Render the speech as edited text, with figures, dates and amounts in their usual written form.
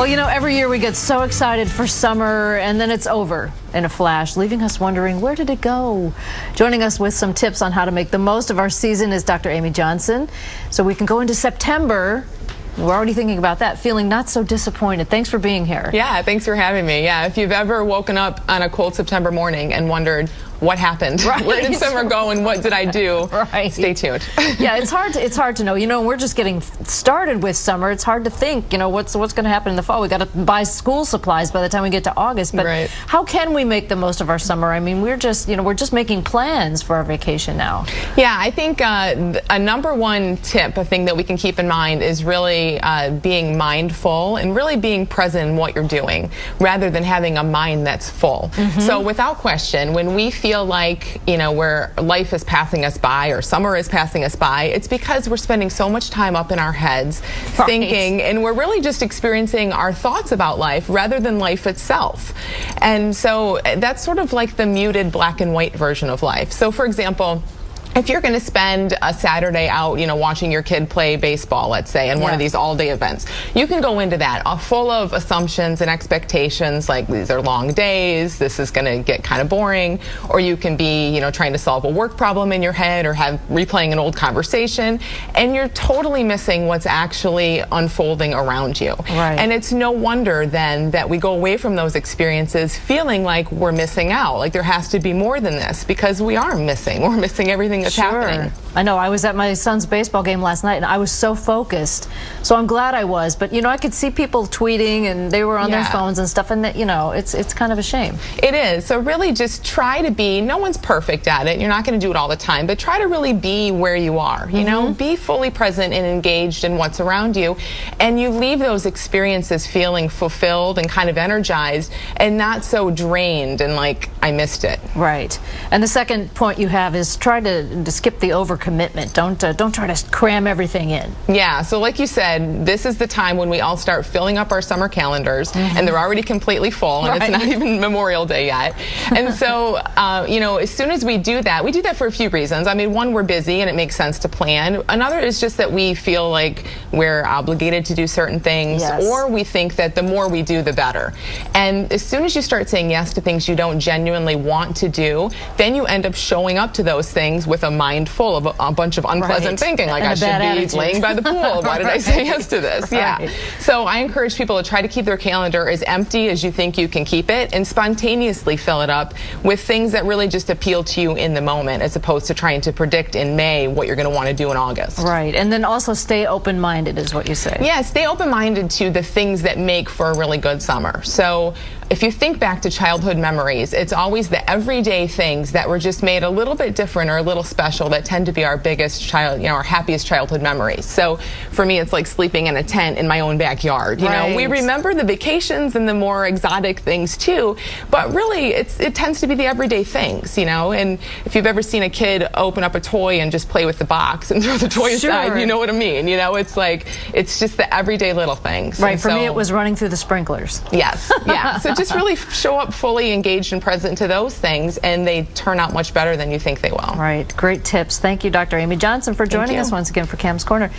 Well, you know, every year we get so excited for summer and then it's over in a flash, leaving us wondering, where did it go? Joining us with some tips on how to make the most of our season is Dr. Amy Johnson. So we can go into September. We're already thinking about that, feeling not so disappointed. Thanks for being here. Yeah, thanks for having me. Yeah, if you've ever woken up on a cold September morning and wondered what happened, right. Where did summer go and what did I do? Right. Stay tuned. Yeah, it's hard to know. You know, we're just getting started with summer. It's hard to think, you know, what's going to happen in the fall. We got to buy school supplies by the time we get to August. But right. How can we make the most of our summer? I mean, we're just making plans for our vacation now. Yeah, I think a number one tip, a thing that we can keep in mind is really being mindful and really being present in what you're doing rather than having a mind that's full. So without question, when we feel like, you know, where life is passing us by or summer is passing us by, it's because we're spending so much time up in our heads thinking, and we're really just experiencing our thoughts about life rather than life itself. And so that's sort of like the muted black and white version of life. So for example, if you're going to spend a Saturday out, you know, watching your kid play baseball, let's say, in one of these all-day events, you can go into that full of assumptions and expectations, like these are long days, this is going to get kind of boring, or you can be, you know, trying to solve a work problem in your head or replaying an old conversation, and you're totally missing what's actually unfolding around you. Right. And it's no wonder then that we go away from those experiences feeling like we're missing out, like there has to be more than this, because we are missing. We're missing everything that's happening. I know. I was at my son's baseball game last night and I was so focused. So I'm glad I was. But, you know, I could see people tweeting and they were on their phones and stuff. And, that, you know, it's kind of a shame. It is. So really just try to be, no one's perfect at it. You're not going to do it all the time. But try to really be where you are. You know, be fully present and engaged in what's around you. And you leave those experiences feeling fulfilled and kind of energized and not so drained and like, I missed it. Right. And the second point you have is try to skip the overcommitment. Don't try to cram everything in. Yeah, so like you said, this is the time when we all start filling up our summer calendars, and they're already completely full, and it's not even Memorial Day yet. And so, you know, as soon as we do that for a few reasons. I mean, one, we're busy and it makes sense to plan. Another is just that we feel like we're obligated to do certain things, or we think that the more we do, the better. And as soon as you start saying yes to things you don't genuinely want to do, then you end up showing up to those things with a mind full of a bunch of unpleasant thinking, like I should be laying by the pool. Why did I say yes to this? Yeah. So I encourage people to try to keep their calendar as empty as you think you can keep it and spontaneously fill it up with things that really just appeal to you in the moment, as opposed to trying to predict in May what you're going to want to do in August. Right. And then also stay open-minded is what you say. Yeah, stay open-minded to the things that make for a really good summer. So if you think back to childhood memories, it's always the everyday things that were just made a little bit different or a little special that tend to be our biggest our happiest childhood memories. So for me, it's like sleeping in a tent in my own backyard. You know, we remember the vacations and the more exotic things too, but really it tends to be the everyday things, you know. And if you've ever seen a kid open up a toy and just play with the box and throw the toy aside, you know what I mean. You know, it's like, it's just the everyday little things. Right. For me, it was running through the sprinklers. Yes. Yeah. So just really show up fully engaged and present to those things, and they turn out much better than you think they will. Right. Great tips. Thank you, Dr. Amy Johnson, for joining us once again for Cam's Corner.